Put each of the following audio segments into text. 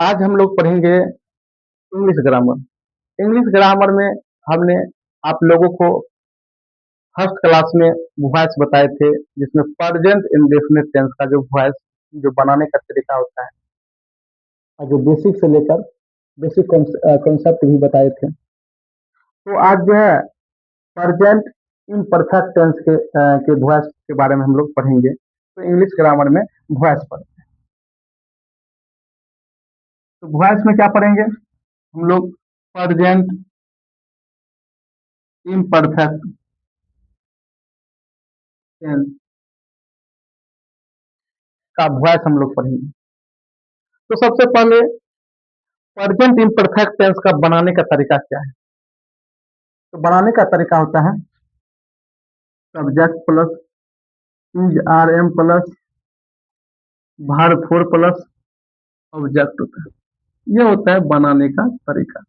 आज हम लोग पढ़ेंगे इंग्लिश ग्रामर। इंग्लिश ग्रामर में हमने आप लोगों को फर्स्ट क्लास में वॉइस बताए थे, जिसमें प्रेजेंट इंडेफिनिट टेंस का जो वॉइस जो बनाने का तरीका होता है और जो बेसिक से लेकर बेसिक कॉन्सेप्ट भी बताए थे। तो आज जो है प्रेजेंट इम्परफेक्ट टेंस के वॉइस के बारे में हम लोग पढ़ेंगे। तो इंग्लिश ग्रामर में वॉइस पढ़ते हैं। तो वॉइस में क्या पढ़ेंगे हम लोग? प्रेजेंट इम्परफेक्ट टेंस का वॉइस हम लोग पढ़ेंगे। तो सबसे पहले प्रेजेंट इम्परफेक्ट टेंस का बनाने का तरीका क्या है? तो बनाने का तरीका होता है subject plus is are am plus verb four plus object होता है। ये होता है बनाने का तरीका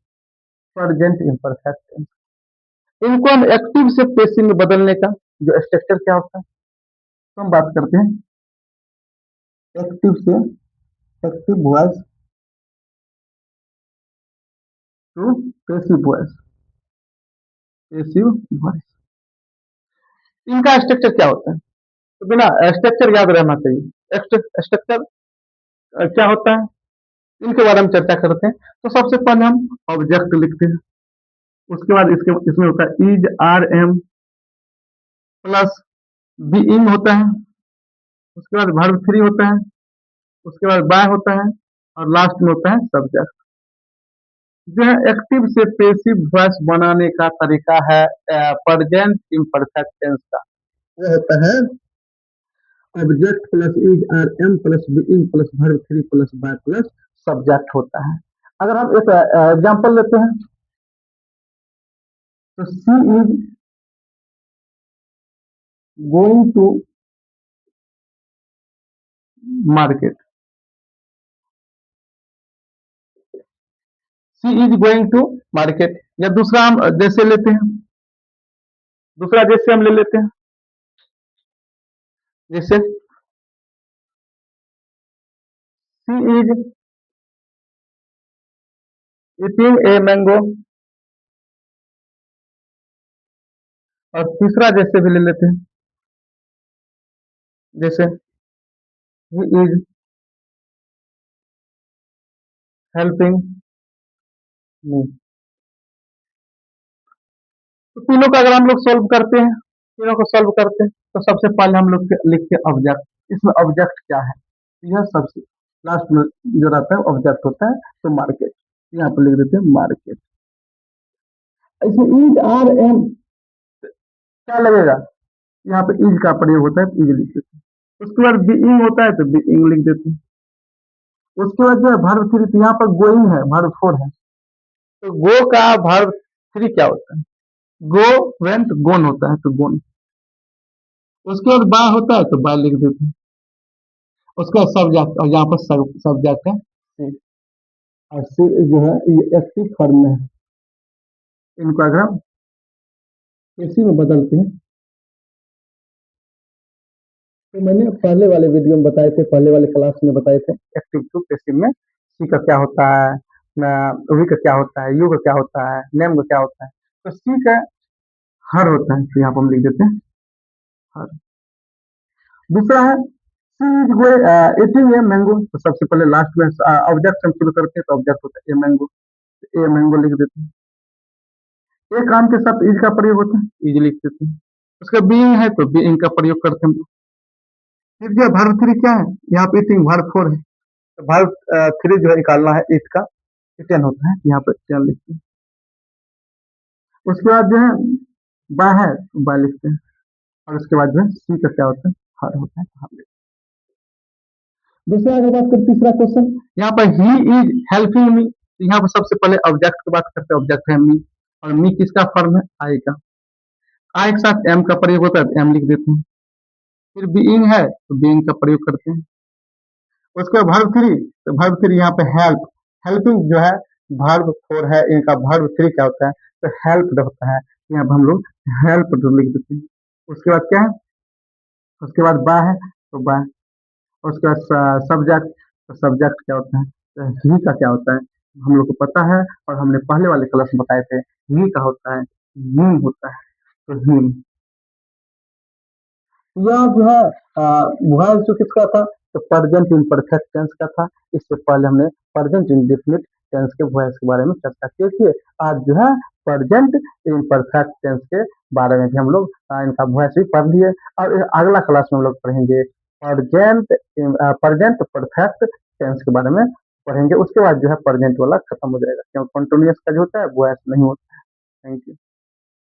प्रेजेंट इम्परफेक्ट टेंस। इनको हम एक्टिव से पैसिव में बदलने का जो स्ट्रक्चर क्या होता है तो हम बात करते हैं एक्टिव से active voice to passive voice. Passive voice इनका स्ट्रक्चर क्या होता है? तो बिना स्ट्रक्चर याद रहना चाहिए। स्ट्रक्चर क्या होता है इनके बारे में चर्चा करते हैं। तो सबसे पहले हम ऑब्जेक्ट लिखते हैं, उसके बाद इसमें होता है is are am plus being होता है, उसके बाद वर्ब थ्री होता है, उसके बाद बाय होता है और लास्ट में होता है सब्जेक्ट। जो है एक्टिव से पैसिव वॉइस बनाने का तरीका है प्रेजेंट इम्परफेक्ट टेंस का। वो होता है object plus is are am plus being plus verb three plus by plus subject होता है। अगर हम एक एग्जांपल लेते हैं तो she is going to market. She is going to market. या दूसरा हम जैसे लेते हैं, दूसरा जैसे हम ले लेते हैं, जैसे सी इज ईटिंग ए मैंगो। और तीसरा जैसे भी ले लेते हैं, जैसे ही इज हेल्पिंग मी। तो तीनों का अगर हम लोग सॉल्व करते हैं, तीनों को सॉल्व करते हैं तो सबसे पहले हम लोग लिखते हैं ऑब्जेक्ट। इसमें ऑब्जेक्ट क्या है? यह सबसे लास्ट में जो रहता है ऑब्जेक्ट होता है। तो मार्केट यहाँ पर लिख देते हैं मार्केट। इसमें इज आर एम क्या लगेगा? यहाँ पे इज का प्रयोग होता है तो इज लिख देते हैं। उसके बाद बीइंग होता है तो बीइंग लिख देते हैं। उसके बाद जो है वर्ब थ्री, तो यहाँ पर गोइंग है, वर्ब फोर है। तो गो का वर्ब थ्री क्या होता है? गो वेंट गोन होता है तो गोन। उसके बाद बाय होता है तो बाय लिख देते हैं। उसका सब्जेक्ट, और यहाँ पर सब्जेक्ट है सी। और सी जो है ये एक्टिव फॉर्म में है। इनको अगर हम इसी में बदलते हैं तो मैंने पहले वाले वीडियो में बताए थे, पहले वाले क्लास में बताए थे एक्टिव टू पैसिव में सी का क्या होता है, वी का क्या होता है, यू का क्या होता है, नेम का क्या होता है। तो सी का हर होता है तो यहाँ पर हम लिख देते हैं हर। दूसरा है सी इज ईटिंग ए मैंगो। तो सबसे पहले लास्ट में ऑब्जेक्ट हम शुरू करते हैं तो ऑब्जेक्ट होता है ए मैंगो। ए मैंगो लिख देते हैं। ए काम के साथ इज का प्रयोग होता है, इज लिख देते हैं। उसका बीइंग है तो बीइंग का प्रयोग करते हैं। फिर जो वर्ब थ्री क्या है, यहाँ पे ईटिंग वर्ब फोर है तो वर्ब थ्री जो है निकालना है ईट का, टेन होता है, यहाँ पे टेन लिखते हैं। उसके बाद जो है बाय है तो बाय लिखते हैं। और उसके बाद जो है सी का क्या होता है, हर होता है तो हर लिखते हैं। दूसरा अगर बात करें तीसरा क्वेश्चन, यहाँ पर ही इज हेल्पिंग मी। यहाँ पर सबसे पहले ऑब्जेक्ट की बात करते हैं, ऑब्जेक्ट है मी। और मी किसका फॉर्म है? आई का। आई के साथ एम का प्रयोग होता है तो एम लिख देते हैं। फिर बीइंग है तो बीइंग का प्रयोग करते हैं। उसके बाद वर्ब थ्री, तो वर्ब थ्री यहाँ पे हेल्प, हेल्पिंग जो है वर्ब फोर है, इनका वर्ब थ्री क्या होता है तो हेल्प होता है। यहाँ पे हम लोग हेल्प लिख देते हैं। उसके बाद क्या है? उसके बाद बा है तो बा। उसके बाद सब्जेक्ट, तो सब्जेक्ट क्या होता है ही का क्या होता है हम लोग को पता है और हमने पहले वाले क्लास में बताए थे। ही का होता है नीम होता है। तो नीम यह जो है वॉइस जो किसका था तो प्रेजेंट इम्परफेक्ट टेंस का था। इससे पहले हमने प्रेजेंट इंडेफिनिट टेंस के वॉइस के बारे में चर्चा की थी। आज जो है प्रेजेंट इम्परफेक्ट टेंस के बारे में भी हम लोग इनका वॉइस भी पढ़ लिए और अगला क्लास में हम लोग पढ़ेंगे प्रेजेंट प्रेजेंट परफेक्ट टेंस के बारे में पढ़ेंगे। उसके बाद जो है प्रेजेंट वाला खत्म हो जाएगा क्योंकि कंटिन्यूअस का जो होता है वॉइस नहीं होता है। Thank you.